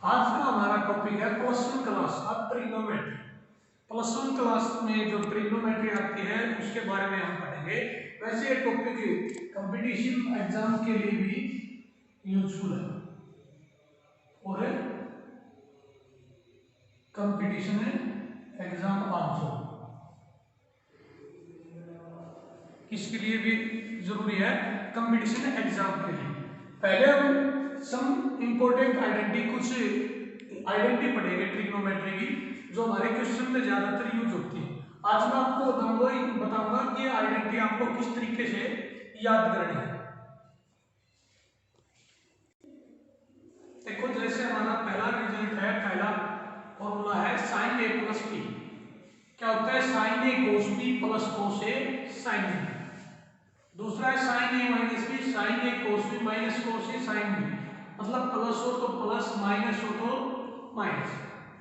आज का हमारा टॉपिक है प्लस वन क्लास का ट्रिग्नोमेट्री। प्लस वन क्लास में जो ट्रिग्नोमेट्री आती है उसके बारे में हम पढ़ेंगे। वैसे ये टॉपिक कंपटीशन एग्जाम के लिए भी यूजफुल है और कंपटीशन एग्जाम आंसर किसके लिए भी जरूरी है, कंपटीशन एग्जाम के लिए। पहले हम सम इंपॉर्टेंट आइडेंटिटी पढ़ेंगे ट्रिग्नोमेट्री की, जो हमारे क्वेश्चन में ज्यादातर यूज होती है। आज मैं आपको बताऊंगा कि ये आइडेंटिटी आपको किस तरीके से याद करनी है। देखो, जैसे हमारा पहला रिजल्ट है, पहला फॉर्मूला है साइन ए प्लस बी। क्या होता है? साइन ए कोस बी प्लस कोस ए साइन बी। दूसरा है sign A minus B, sign A cos B minus cos A sine B. मतलब प्लस हो तो प्लस, माइनस हो तो माइनस।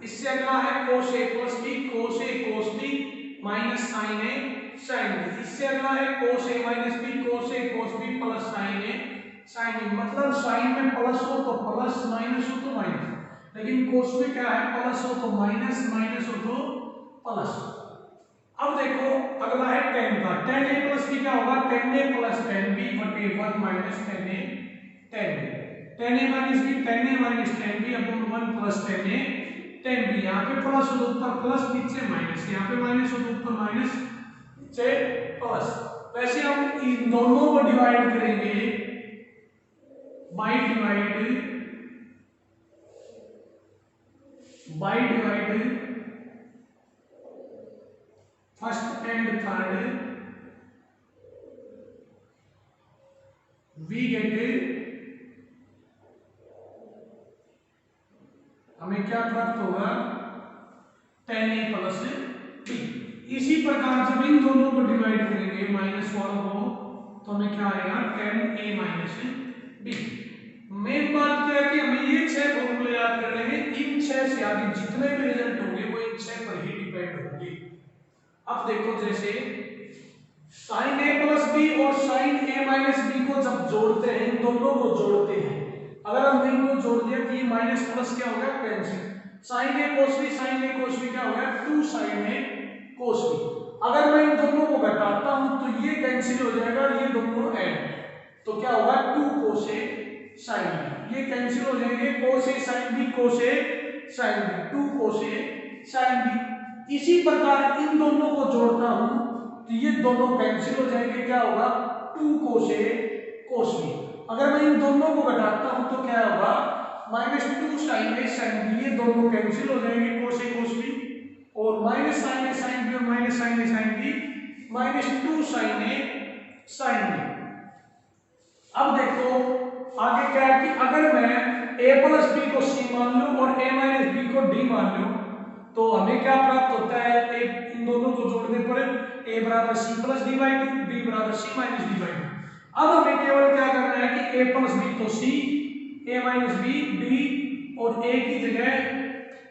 इससे अगला है कोस ए प्लस बी, कोस ए कोस बी माइनस साइन ए साइन बी। इससे अगला है कोस ए माइनस बी, कोस ए कोस बी प्लस साइन ए साइन बी। मतलब साइन में प्लस हो तो प्लस, माइनस हो तो माइनस। लेकिन कोस में क्या है? प्लस हो तो माइनस, माइनस हो तो प्लस। अब देखो अगला है टेन का। टेन ए प्लस बी क्या होगा? Ten A plus ten B बटे one minus ten A ten B. Ten A minus B, ten A minus ten B upon one plus ten A ten B. यहाँ पे plus हो तो ऊपर plus, नीचे minus. यहाँ पे माइनस हो तो ऊपर माइनस, नीचे प्लस। वैसे हम इन दोनों को डिवाइड करेंगे by divide first and third, we get, हमें क्या प्राप्त होगा? Ten A plus B. इसी प्रकार जब इन दोनों को डिवाइड करेंगे माइनस वालों को, तो हमें क्या आएगा? Ten A minus B. Main बात क्या है कि हमें ये 6 फॉर्मूले याद करने हैं। इन 6 से आगे जितने भी रिजल्ट होंगे वो इन 6 पर ही डिपेंड होंगे। अब देखो, जैसे साइन ए प्लस बी और साइन ए माइनस बी को जब जोड़ते हैं, इन दोनों को जोड़ते हैं, अगर हमने इनको जोड़ दिया तो ये माइनस प्लस क्या हो गया? कैंसिल। साइन ए कोस बी, साइन ए कोस बी क्या हो गया? 2 साइन ए कोस बी। अगर मैं इन दोनों को घटाता हूं तो ये कैंसिल हो जाएगा और ये दोनों ऐड, तो क्या होगा? 2 कोस ए साइन बी। ये कैंसिल हो जाएंगे, कोस ए साइन बी, कोस ए साइन बी, 2 कोस ए साइन बी। इसी प्रकार इन दोनों को जोड़ता हूं तो ये दोनों कैंसिल हो जाएंगे, क्या होगा? 2 कोस ए कोस बी। अगर मैं इन दोनों को घटाता हूं तो क्या होगा? माइनस 2 साइन ए साइन बी। ये दोनों कैंसिल हो जाएंगे, कोस ए कोस बी, और माइनस साइन ए साइन बी और माइनस साइन ए साइन बी, माइनस 2 साइन ए साइन बी। अब देखो आगे क्या है कि अगर मैं a प्लस बी को c मान लूं और a माइनस बी को d मान लूं, तो हमें क्या प्राप्त होता है? इन दोनों को जोड़ने पर a बराबर c plus D by two, b बराबर c minus D by two. अब हमें केवल क्या करना है कि a प्लस बी तो c, a minus B d, और a की जगह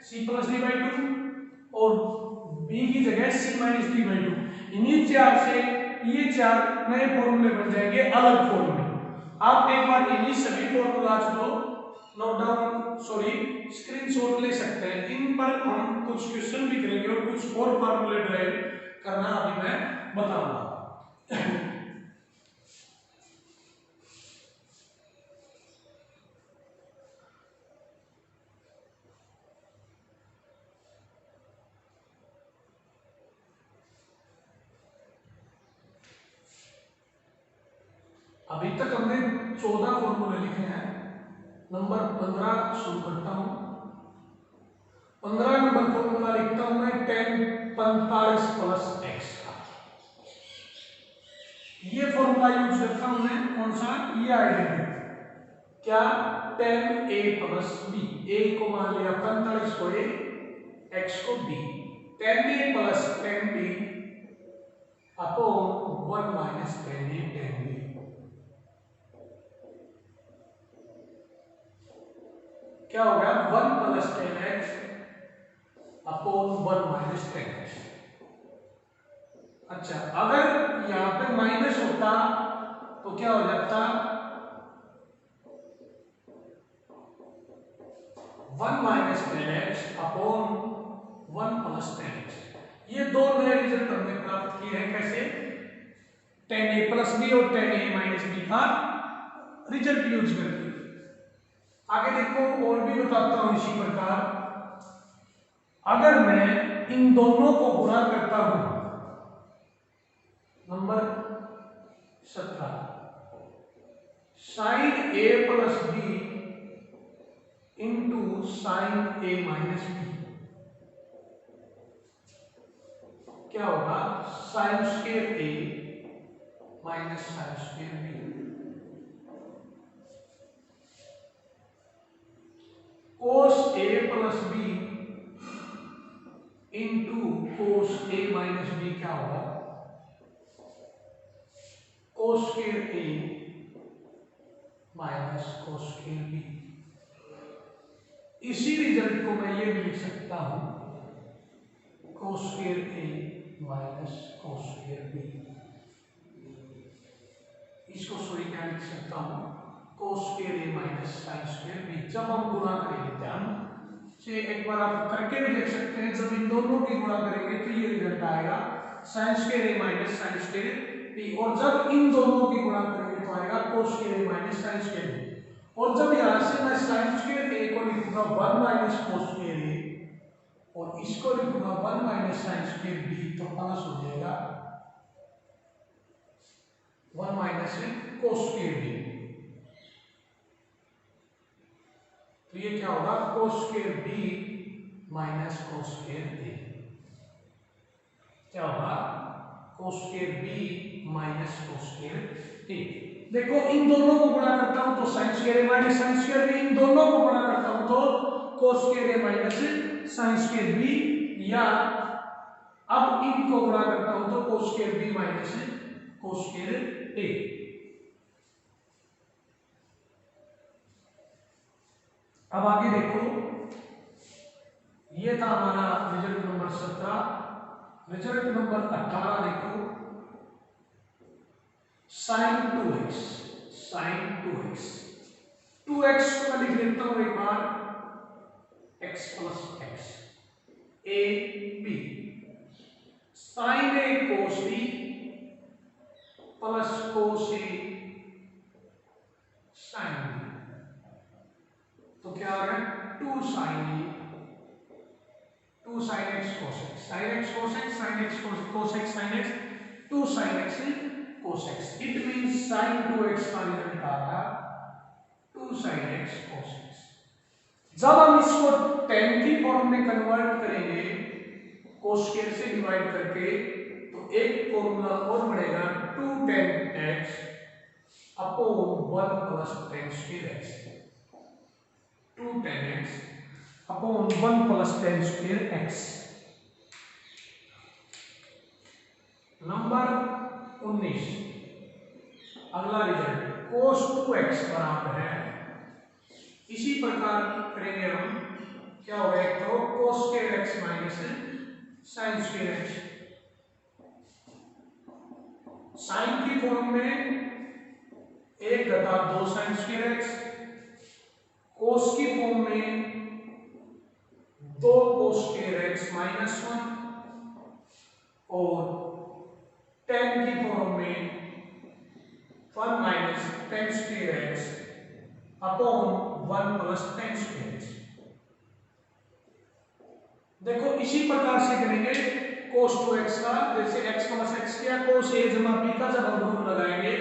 c plus D by two और b की जगह c minus D by two. इन्हीं चार से ये 4 नए फॉर्मूले बन जाएंगे, अलग फॉर्मूले। आप एक बार इन्हीं सभी फॉर्मूलाज को नोट डाउन, स्क्रीनशॉट ले सकते हैं। इन पर हम कुछ क्वेश्चन भी करेंगे और कुछ और फॉर्मूले ड्राइव करना अभी मैं बताऊंगा। अभी तक हमने 14 फॉर्मूले लिखे हैं। नंबर 15 शुरू करता हूं। 15 नंबर फॉर्मूला लिखता हूं मैं, tan 45 प्लस एक्स का। ये फॉर्मूला यूज करता हूं मैं, कौन सा? ये आइडेंटिटी। क्या? tan a plus B. a को मान लिया 45 को a, x को b। tan a plus tan b upon 1 minus tan a tan b। क्या हो गया? 1 plus ten x upon 1 minus ten x. अच्छा, अगर यहां पे माइनस होता तो क्या हो जाता? 1 minus 10x upon 1 plus 10x। ये दो नए रिजल्ट हमने प्राप्त किए हैं। कैसे? 10a प्लस बी और 10a माइनस बी का रिजल्ट यूज करके। आगे देखो और भी बताता हूं इसी प्रकार। अगर मैं इन दोनों को गुणा करता हूं, number 17, sine a plus B into sine a minus B, क्या होगा? Sine square a minus sine square B. Cos a plus B into cos a minus B क्या होगा? Cos square a minus cos square B. इसी result को मैं ये भी लिख सकता हूं, cos square a minus cos square बी। इसको सॉरी क्या लिख सकता हूं? Cos square a minus sine square B. जब हम गुणा करेंगे, ध्यान से एक बार आप करके भी देख सकते हैं। जब इन दोनों की गुणा करेंगे तो ये रिजल्ट आएगा sine square a minus sine square B. और जब इन दोनों की गुणा करेंगे तो आएगा cos square a minus sine square B. और जब यहां से मैं साइन स्क्वायर a को लिखूंगा 1 माइनस कोस स्क्वायर a और इसको लिखूंगा 1 माइनस साइन स्क्वायर बी, तो प्लस हो जाएगा 1 माइनस कोस स्क्वायर बी। तो ये क्या होगा? Cos square B minus cos square A. क्या होगा? Cos square B minus cos square A. देखो इन दोनों को गुणा करता हूं तो sine square A minus sine square B, इन दोनों को गुणा करता हूं तो cos square A minus sine square B, या अब इनको गुणा करता हूं तो cos square B minus cos square A. अब आगे देखो, ये था हमारा रिजल्ट नंबर 17। रिजल्ट नंबर 18 देखो, sign 2x, sign 2x, 2x को मैं लिख लेता हूं एक बार, x plus x, a b, sine a cos b plus cos a sine b। तो क्या आ रहा है? 2 sine a 2 sine x cos x, sign x cos x, sign x cos x sign x, 2 sine x cos x। It means sine 2x का result आ रहा 2 sine x cos x। जब हम इसको tan की फॉर्म में convert करेंगे cos square से divide करके, तो एक फॉर्मूला और बढ़ेगा 2 tan x upon 1 plus tan square x, 2 tan x upon 1 plus tan square x। Number 19, अगला रिजल्ट cos 2x बराबर है, इसी प्रकार करेंगे हम। क्या होगा? एक तो cos square x minus sine square x, sine की फॉर्म में 1 घटा 2 साइन स्क्वायर x, कोस की फॉर्म में 2 कोस स्क्वायर x माइनस 1, और tan की फॉर्म में 1 minus tan square x upon 1 plus tan square x। देखो इसी प्रकार से करेंगे cos 2x का। जैसे x प्लस x किया, cos a जमा b का जब हम रूल लगाएंगे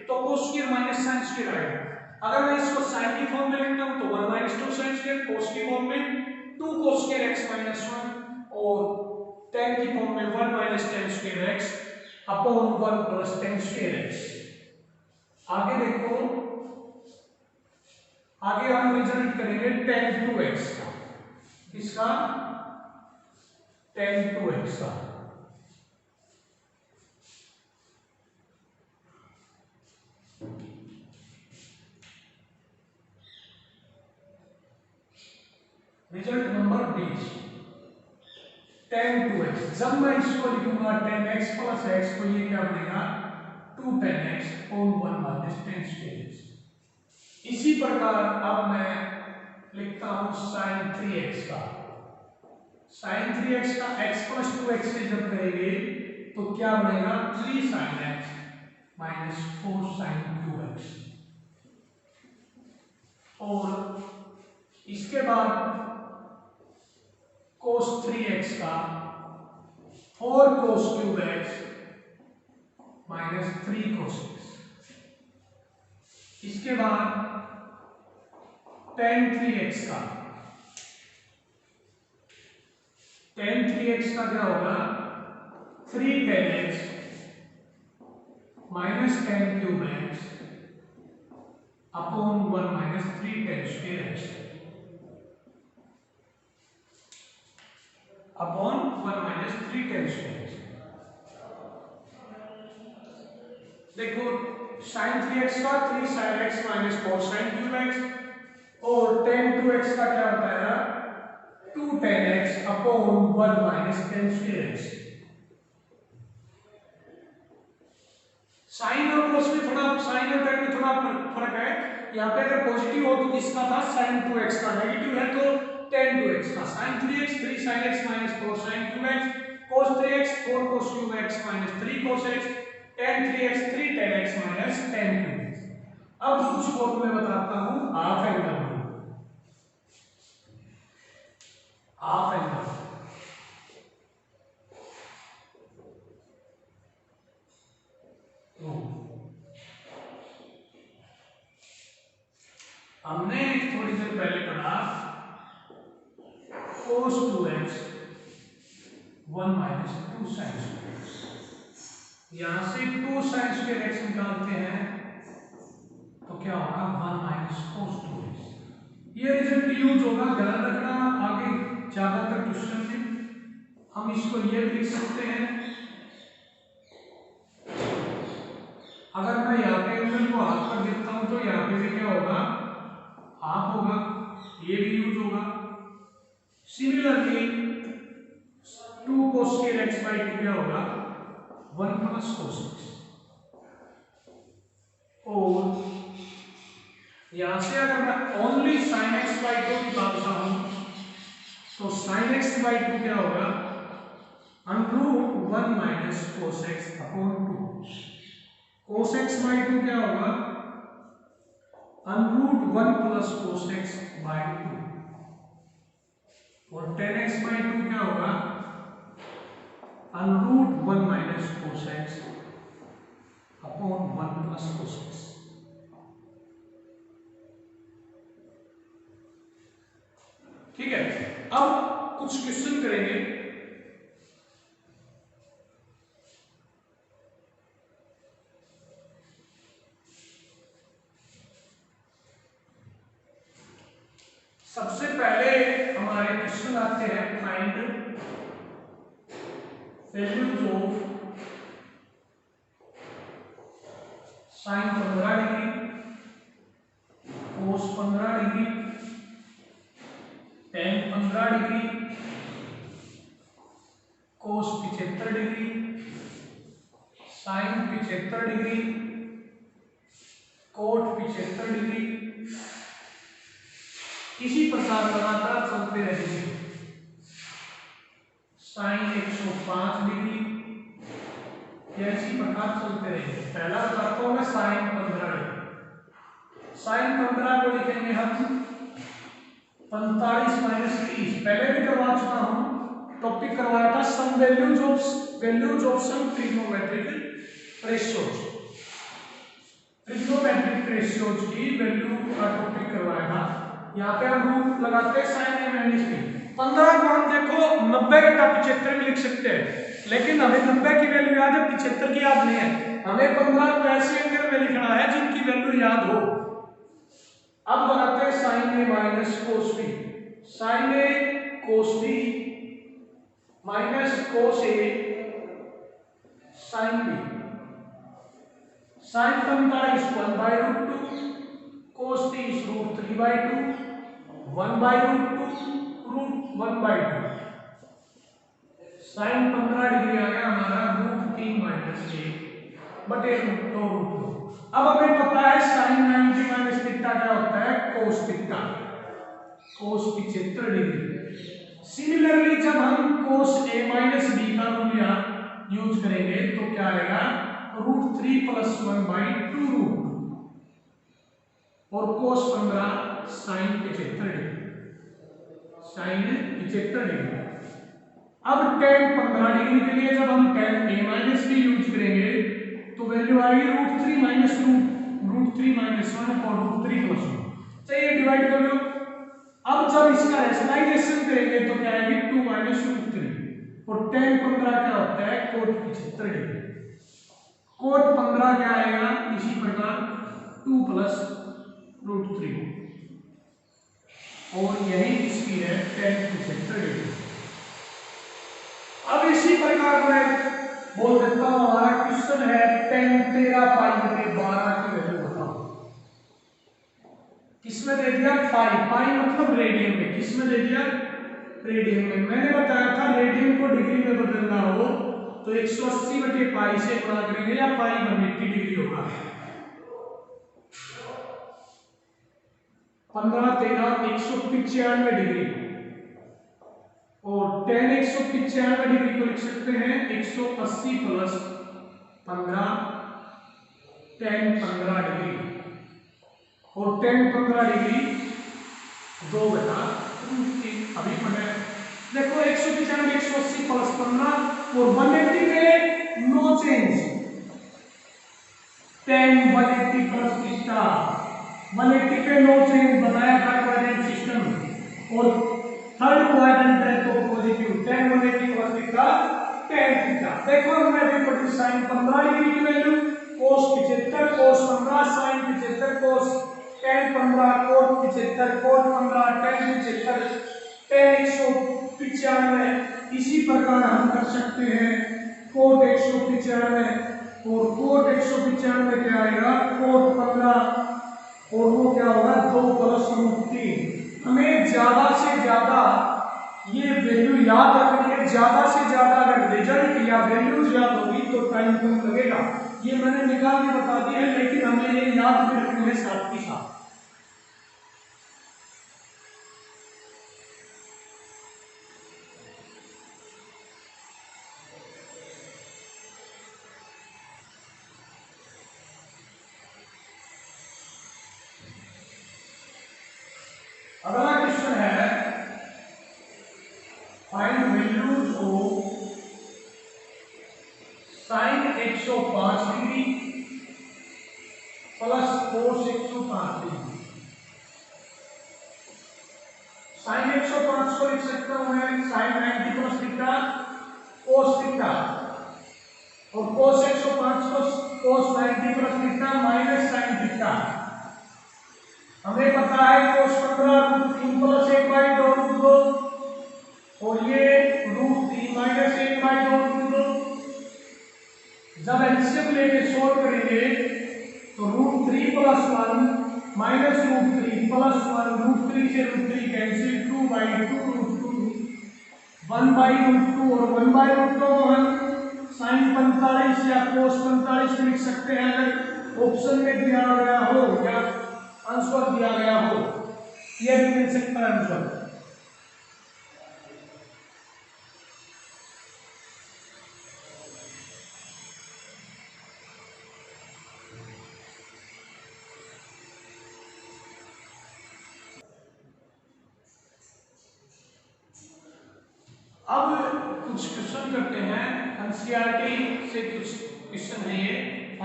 तो cos square minus sin square आएगा। अगर मैं इसको sin की फॉर्म में लिखता हूं तो 1 माइनस 2 sin स्क्वायर, cos की फॉर्म में 2 cos स्क्वायर x माइनस 1, और tan की फॉर्म में 1 minus tan square x upon 1 plus tan square x। आगे देखो, आगे हम रिजल्ट करेंगे tan 2x का। किसका? tan 2x का। Result number 20, tan 2x। जब मैं इसको लिखूंगा tan x प्लस x, तो ये क्या बनेगा? 2 tan x और 1 माइनस tan स्क्वायर x। इसी प्रकार अब मैं लिखता हूं साइन 3x का। साइन 3x का x + 2x से जब करेंगे तो क्या बनेगा 3 sin x minus 4 sin 2x। और इसके बाद cos 3x का 4 cos cube x minus 3 cos x। इसके बाद tan 3x का क्या होगा 3 tan x minus tan cube x upon 1 minus 3 tan square x upon 1 minus 3 tan square x। देखो sin 3x का 3 sin x minus 4 sin cube x और tan 2x का क्या होता है 2 tan x upon 1 minus tan square x। Sine और cos में थोड़ा साइन और tan में थोड़ा फर्क है। यहाँ पे अगर पॉजिटिव हो तो किसका था sin 2x का, नेगेटिव है तो tan 2x का। sin 3x 3 sin x minus 4 sin cube x, cos 3x 4 cos cube x minus 3 cos x, tan 3x 3 tan x minus tan cube x। अब कुछ को मैं बताता हूं हाफ एंगल। हाफ एंगल हमने थोड़ी देर पहले पढ़ा cos 2x 1 minus 2 sin square x। यहां से 2 sin स्क्वायर x निकालते हैं तो क्या होगा 1 माइनस cos 2x। ये रिजल्ट यूज होगा, ध्यान रखना आगे ज्यादातर क्वेश्चन में हम इसको ये भी लिख सकते हैं। अगर मैं यहाँ पे एंगल को हाफ कर देता हूं तो यहाँ पे भी क्या होगा हाफ होगा, ये भी यूज होगा। Similarly 2 cos square x by 2 क्या होगा 1 प्लस cos x। और यहां से अगर मैं ओनली sin x बाई 2 निकालता हूं तो sin x बाई 2 क्या होगा √1 minus cos x upon 2। cos x by 2 क्या होगा √1 प्लस cos x बाई 2। और tan x बाई 2 क्या होगा √1 minus cos x upon 1 plus cos x। ठीक है, अब कुछ क्वेश्चन करेंगे। सबसे पहले हमारे क्वेश्चन आते हैं find values of sine 15 degree, cos 15 degree, tan 15 degree, cos 75 degree, sine 75 degree, cot 75 degree. इसी प्रकार लगातार चलते रहेंगे। साइन 105 डिग्री, इसी प्रकार चलते रहेंगे। पहला बताता हूं मैं साइन 15 डिग्री। साइन 15 को लिखेंगे हम 45 माइनस 30। पहले भी करवा चुका हूं, टॉपिक करवाया था some values of some trigonometric ratios. Trigonometric ratios की वैल्यू का टॉपिक करवाया था। यहाँ पे हम रूट लगाते हैं साइन ए माइनस बी। 15 को हम देखो 90 घटा 75 में लिख सकते हैं, लेकिन हमें 90 की वैल्यू याद है, 75 की याद नहीं है। हमें 15 को ऐसे एंगल में लिखना है जिनकी वैल्यू याद हो। अब लगाते हैं sign A minus cos B. Sign A cos B minus cos A sine B. Sign 45 1/√2, cos 30 √3/2, 1/√2 √1/2। Sign 15 degree आ गया हमारा √3 माइनस 1/√2। अब हमें पता है साइन 90 माइनस थीटा क्या होता है कोस थीटा। कोस 75 डिग्री। सिमिलरली जब हम कोस ए माइनस बी का रूल यूज करेंगे तो क्या आएगा, √3 + 1/2 √2 और कोस 15 साइन 75 डिग्री, साइन 75 डिग्री। अब tan 15 डिग्री के लिए जब हम tan a minus B use करेंगे तो वैल्यू आएगी √3 - 2 √3 - 1 और √3 + 1। चलिए डिवाइड कर लो। अब जब इसका रैशनलाइजेशन करेंगे तो क्या आएगी 2 - √3 और tan 15 क्या होता है कोट 75 डिग्री। कोट 15 क्या आएगा इसी प्रकार 2 + √3 और यही इसकी है tan 75 डिग्री। अब इसी प्रकार मैं बोल देता हूं हमारा क्वेश्चन है tan 13π/12 की वैल्यू बताओ। किसमें दे दिया पाई मतलब रेडियन में, किसमें दे दिया रेडियन में। मैंने बताया था रेडियन को डिग्री में बदलना हो तो 180/π से गुणा करेंगे या पाई 180 डिग्री होगा। 15 13 195 डिग्री और tan 195 डिग्री को लिख सकते हैं 180 + 15 tan 15 डिग्री और tan 15 डिग्री 2/√3 अभी पढ़े। देखो 195 180 + 15 और 180 पे नो चेंज, tan 180 + थीटा 180 पे नो चेंज बताया था क्वाड्रेंट सिस्टम और थर्ड क्वाड्रेंट है तो positive tan 180 + theta tan theta. देखो हमने अभी पढ़ी sin 15 डिग्री की value cos 75 cos 15 sin 75 cos tan 15 cos 75 cos 15 tan 75 tan 195। इसी प्रकार हम कर सकते हैं cot 195 और cot 195 क्या आएगा cot 15 और वो क्या होगा 2 + √3। हमें ज्यादा से ज्यादा ये वैल्यू याद रखनी है, ज्यादा से ज्यादा अगर रिजल्ट या वैल्यूज याद होगी तो टाइम कम लगेगा। ये मैंने निकाल के बता दिया है लेकिन हमें ये याद भी रखनी है साथ ही साथ। अगला क्वेश्चन है find values of sin 105 degree plus cos 105 degree. sin 105 को लिख सकता हूं मैं sin 90 + थीटा cos थीटा और cos 105 को cos 90 + theta minus sin theta. हमें पता है cos 15 √3 + 1/2 √2 और ये √3 - 1/2 √2। जब एलसीएम लेके सोल्व करेंगे तो √3 + 1 - √3 + 1 √3 से √3 कैंसिल 2/2 √2 1/√2 और 1/√2 को हम sin 45 या cos 45 लिख सकते हैं अगर ऑप्शन में दिया गया हो या आंसर दिया गया हो, यह भी मिल सकता है आंसर। अब कुछ क्वेश्चन करते हैं एनसीईआरटी से, कुछ क्वेश्चन है ये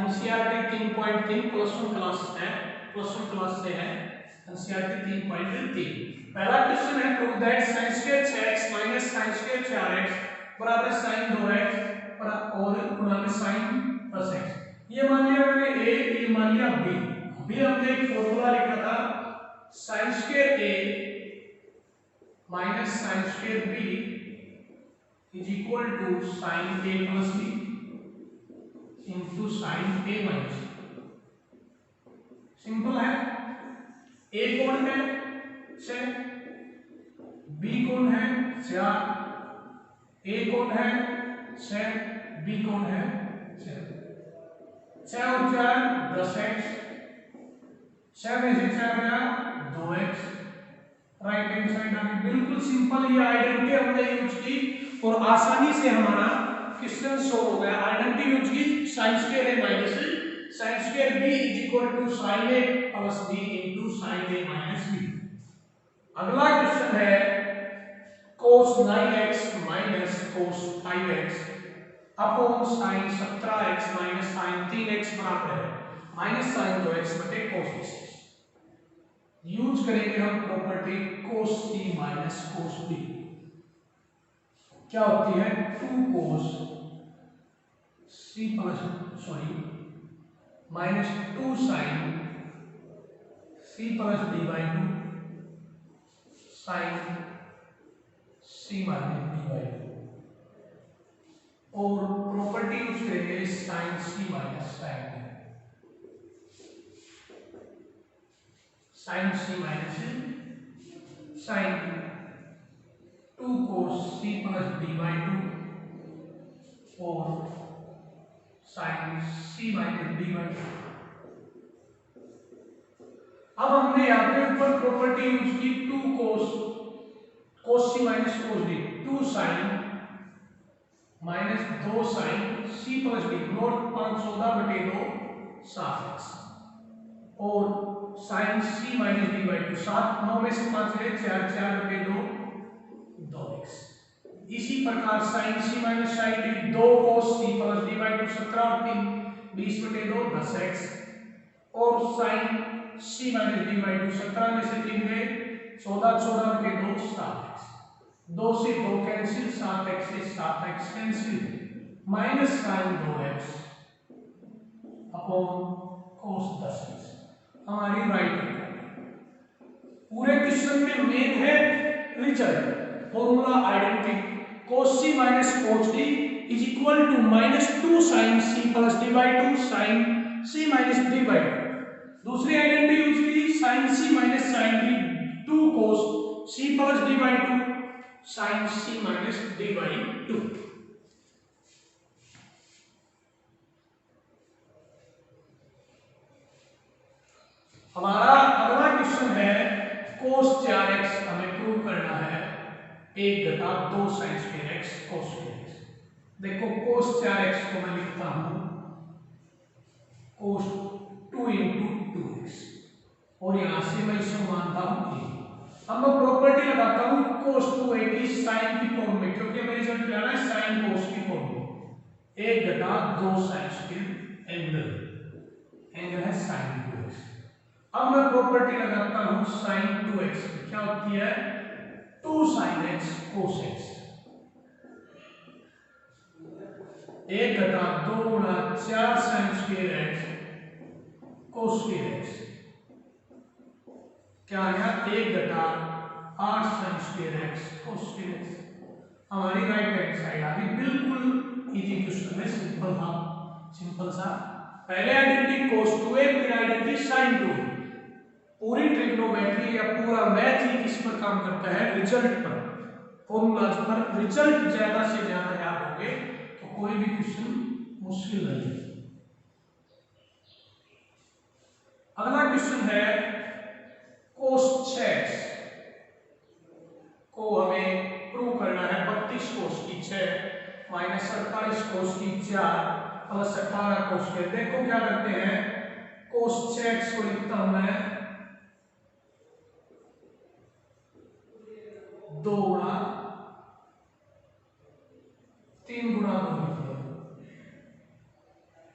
एनसीईआरटी 3.3 +1 क्लास है, +1 क्लास से है एनसीईआरटी 3.3। पहला क्वेश्चन है prove that sin² 6x - sin² 4x = sin 2x और गुणा में sin +x। ये मान लिया मैंने a, ये मान लिया b। अभी हमने एक फॉर्मूला लिखा था sin² a - sin² b is equal to sin a plus b into sin a minus b। Simple है। a कौन है 6, b कौन है 4, a कौन है 6, b कौन है 6। 6 और 4 10x, 6 में से 4 गया 2x राइट हैंड साइड आ गई। बिल्कुल सिंपल, ये आइडेंटिटी हमने यूज की और आसानी से हमारा क्वेश्चन सॉल्व हो गया। आइडेंटिटी यूज की, sine square A minus sine square B is equal to sine A plus B into sine A minus B. अगला क्वेश्चन है cos 9x minus cos 5x upon sine 17x minus sine 3x बराबर है minus sine 2x बटे cos 6। Use करेंगे हम property cos c minus cos b। क्या होती है 2 cos c plus minus 2 sine c plus d by 2 sine c minus d by 2 और property use करेंगे sine c minus sine c minus sine 2 cos c plus d by 2 और sine c minus d by 2। अब हमने यहाँ पे ऊपर property use की 2 cos c minus cos d 2 sine minus 2 sine c plus d नोट 514 बटे 2 7x और sine c minus d by 2 7 9 में से 5 गए 4 4 बटे 2 2x। इसी प्रकार sine c minus sine d 2 cos c plus d by 2 17 और 3 20 बटे 2 10x और sine c minus d by 2 17 में से 3 गए 14 14 बटे 2 7x। 2 से 2 कैंसिल 7x से 7x cancel minus sine 2x upon cos 10x हमारी राइट हैंड। पूरे क्वेश्चन में मेन है result, formula identity cos c minus cos d is equal to minus 2 sine c plus d by 2 sine c minus d by 2। दूसरी identity use की sine c minus sine d 2 cos c plus d by 2 sine c minus d by 2। हमारा अगला question है cos 4x हमें prove करना है 1 घटा 2 sign square x cos square x। देखो cos 4x को मैं लिखता हूं cos 2 into 2x और यहां से मैं इसे मानता हूं a। अब मैं प्रॉपर्टी लगाता हूं cos 2a की साइन की फॉर्म में, क्योंकि हमें रिजल्ट लाना है साइन cos की फॉर्म में। 1 घटा 2 साइन स्क्वायर एंगल है साइन 2x। अब मैं प्रॉपर्टी लगाता हूं साइन 2x, क्या होती है 2 साइन x cos x। 1 घटा 2 गुणा 4 sign square x cos square x क्या आ गया 1 घटा 8 sign square x cos square x। हमारी राइट हैंड साइड आ गई। बिल्कुल इजी क्वेश्चन है, सिंपल था, सिंपल सा। पहले आइडेंटिटी cos 2a फिर आइडेंटिटी sin 2a। पूरी ट्रिग्नोमेट्री या पूरा मैथ ही किस पर काम करता है, रिजल्ट पर, फॉर्मूलाज पर। रिजल्ट ज्यादा से ज्यादा याद होंगे तो कोई भी क्वेश्चन मुश्किल नहीं है। अगला क्वेश्चन है cos 6x को हमें प्रूव करना है 32 cos की 6 माइनस 48 cos की 4 प्लस 18 cos के। देखो क्या करते हैं, cos 6x को लिखता हूं मैं 2 गुणा 3 गुणा 2 लिखते हैं।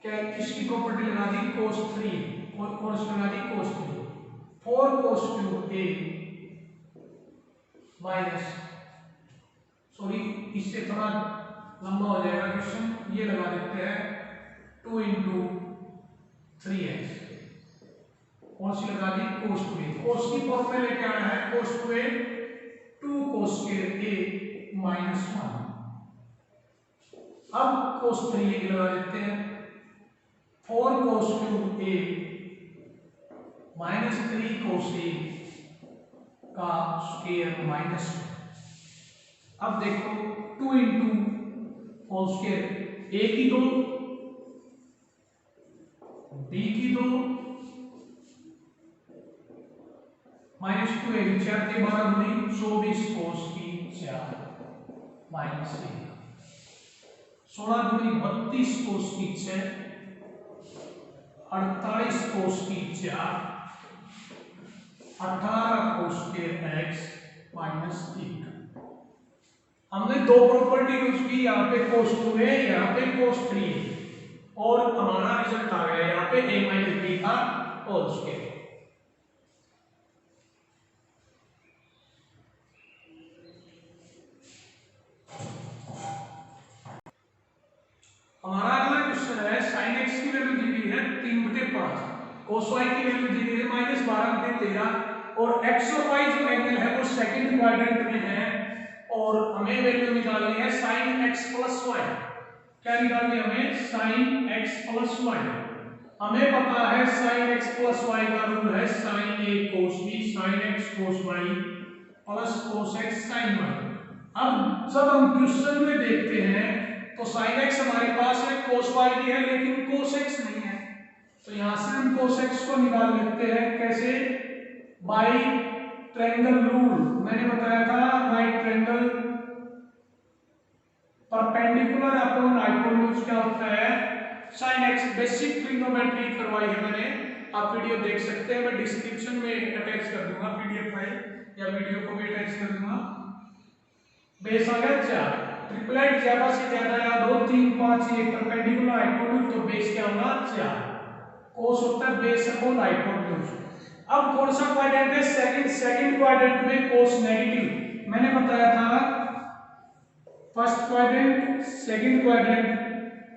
क्या किसकी प्रॉपर्टी लगा दी cos 3 और cos लगा दी cos 3 4 cos cube a minus इससे थोड़ा लंबा हो जाएगा क्वेश्चन, ये लगा देते हैं 2 into 3x कौन सी लगा दी cos 2a। cos की फॉर्म में लेके आना है cos 2a 2 cos square a minus 1। अब cos 3a लगा देते हैं 4 cos cube a minus 3 cos a का स्क्वायर माइनस। अब देखो 2 into होल स्क्वायर a की 2 b की 2 -2 एक 4 के 12 दूनी 24 कोस की 4 -1 16 दूनी 32 कोस की 6 48 कोस की 4 18 कोस के x -1। हमने दो प्रॉपर्टी यूज की, यहाँ पे cos 2 है, यहाँ पे cos 3 है, और हमारा रिजल्ट आ गया यहाँ पे a - b का होल स्क्वायर। हमारा अगला क्वेश्चन है sin x की वैल्यू दी गई है 3/5, cos y की वैल्यू दी गई है -12/13, और x और y जो एंगल है वो सेकंड क्वाड्रेंट में है, और हमें वैल्यू निकालनी है sin x + y। क्या निकालनी है हमें? sin x + y। हमें पता है sin x + y का रूल है sin a cos b sin x cos y plus cos x sin y। अब जब हम क्वेश्चन में देखते हैं तो sin x हमारे पास है, cos y भी है, लेकिन cos x नहीं है, तो यहां से हम cos x को निकाल लेते हैं। कैसे? By triangle rule. मैंने बताया था right triangle perpendicular upon hypotenuse क्या होता है? sin x। बेसिक ट्रिग्नोमेट्री करवाई है मैंने, आप वीडियो देख सकते हैं, मैं डिस्क्रिप्शन में अटैच कर दूंगा पीडीएफ फाइल, या वीडियो को भी अटैच कर दूंगा। बेस आ गया 4, ट्रिपलेट ज्यादा से ज्यादा या 2 3 5 ये परपेंडिकुलर हाइपोटेन्यूज, तो बेस क्या होगा? 4। कोस होता है बेस अपॉन हाइपोटेन्यूज। अब कौन सा क्वाड्रेंट है? सेकंड क्वाड्रेंट में कोस नेगेटिव। मैंने बताया था first quadrant, second quadrant,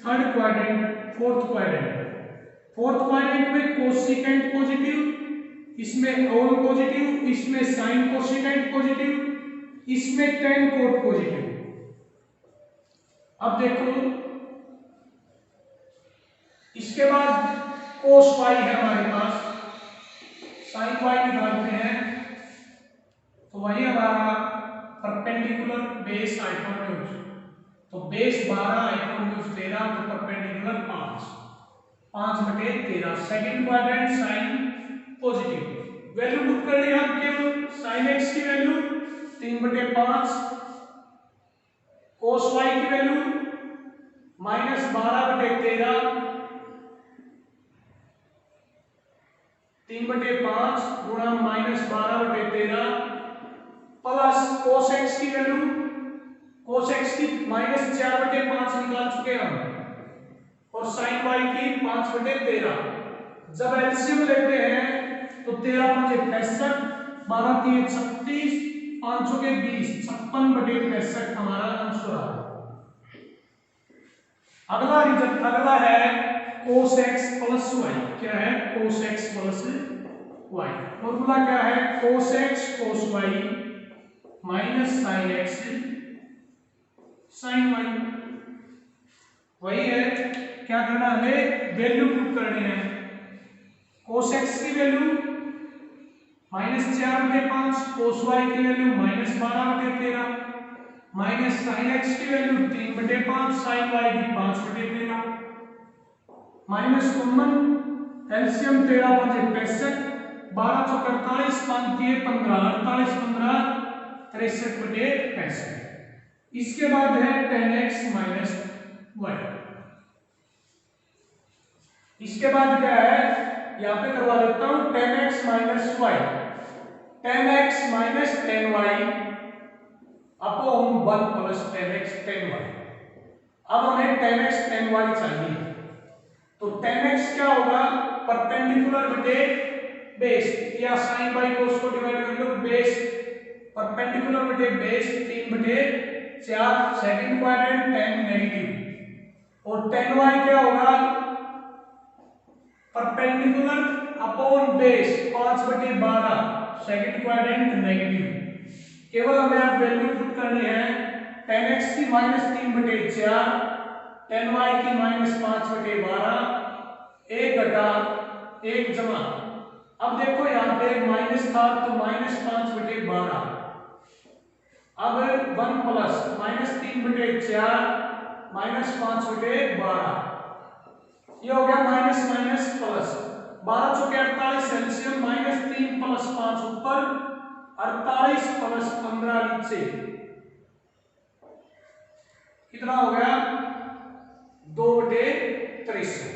third quadrant, fourth quadrant. Fourth quadrant में कोसिकेंट पॉजिटिव, इसमें ऑल पॉजिटिव, इसमें साइन कोसिकेंट पॉजिटिव, इसमें टेन कोट पॉजिटिव। अब देखो इसके बाद कोस y है हमारे पास, साइन y निकालते हैं, तो वही हमारा परपेंडिकुलर बेस हाइपोटेन्यूज। तो बेस 12 हाइपोटेन्यूज 13, तो perpendicular 5/13। Second quadrant sine positive. Value put कर लिया हम केवल sin x की वैल्यू 3/5, cos y की वैल्यू -12/13, 3/5 गुणा -12/13, प्लस cos x की वैल्यू, cos x की -4/5 निकाल चुके हम, और sin y की 5/13। जब एलसीएम लेते हैं तो 13 × 5 = 65, 12 × 3 = 36, 5 × 20 56/65 हमारा आंसर आ गया। अगला है cos x + y। क्या है? cos x + y। फॉर्मूला क्या है? cos x cos y - sin x sin y। वही है, क्या करना हमें? वैल्यू पुट करनी है। cos x की वैल्यू -4/5, cos y की वैल्यू -12/13, माइनस sin x की वैल्यू 3/5, sin y की 5/13, माइनस कॉमन, एलसीएम 13 × 5 = 65, 12 × 4 = 48, 5 × 3 = 15, 48 × 15 = 63/65। इसके बाद है tan x - y। इसके बाद क्या है? यहां पे करवा देता हूं tan x - y, tan x - tan y upon 1 + tan x tan y। अब हमें tan x tan y चाहिए, तो tan x क्या होगा? परपेंडिकुलर बटे बेस, या sin y cos को डिवाइड कर लो, बेस परपेंडिकुलर बटे base 3/4, second quadrant tan negative, और tan y क्या होगा? Perpendicular upon base 5/12, second quadrant negative. केवल हमें अब वैल्यू पुट करनी है। tan x की -3/4, tan y की -5/12, 1 घटा 1 जमा। अब देखो यहाँ पे माइनस था तो -5/12, अब 1 प्लस -3/4 -5/12, ये हो गया माइनस माइनस प्लस, 12 चौके 48 एलसीएम -3 + 5 ऊपर 48 + 15 नीचे कितना हो गया 2/63।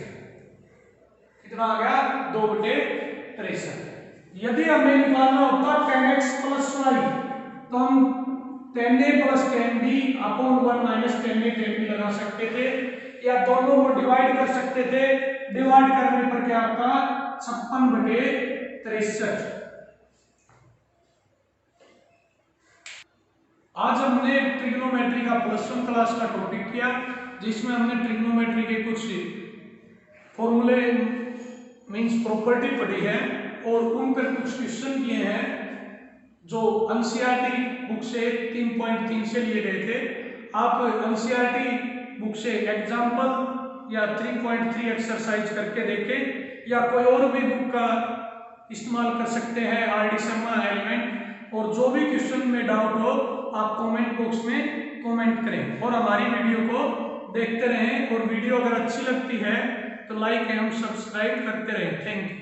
कितना आ गया 2/63। यदि हमें निकालना होता 10x + y तो हम 10a + 10b upon 1 - 10a 10b लगा सकते थे या दोनों को डिवाइड कर सकते थे। डिवाइड करने पर क्या आता 56/63। आज हमने ट्रिग्नोमेट्री का +1 क्लास का टॉपिक किया जिसमें हमने ट्रिग्नोमेट्री के कुछ फॉर्मूले मींस प्रॉपर्टी पढ़ी है और उन पर कुछ क्वेश्चन किए हैं जो एनसीईआरटी बुक से 3.3 से लिए गए थे। आप एनसीईआरटी बुक से एग्जाम्पल या 3.3 एक्सरसाइज करके देखें या कोई और भी बुक का इस्तेमाल कर सकते हैं आरडी शर्मा एलिमेंट। और जो भी क्वेश्चन में डाउट हो आप कमेंट बॉक्स में कमेंट करें और हमारी वीडियो को देखते रहें। और वीडियो अगर अच्छी लगती है तो लाइक एवं सब्सक्राइब करते रहें। Thank you.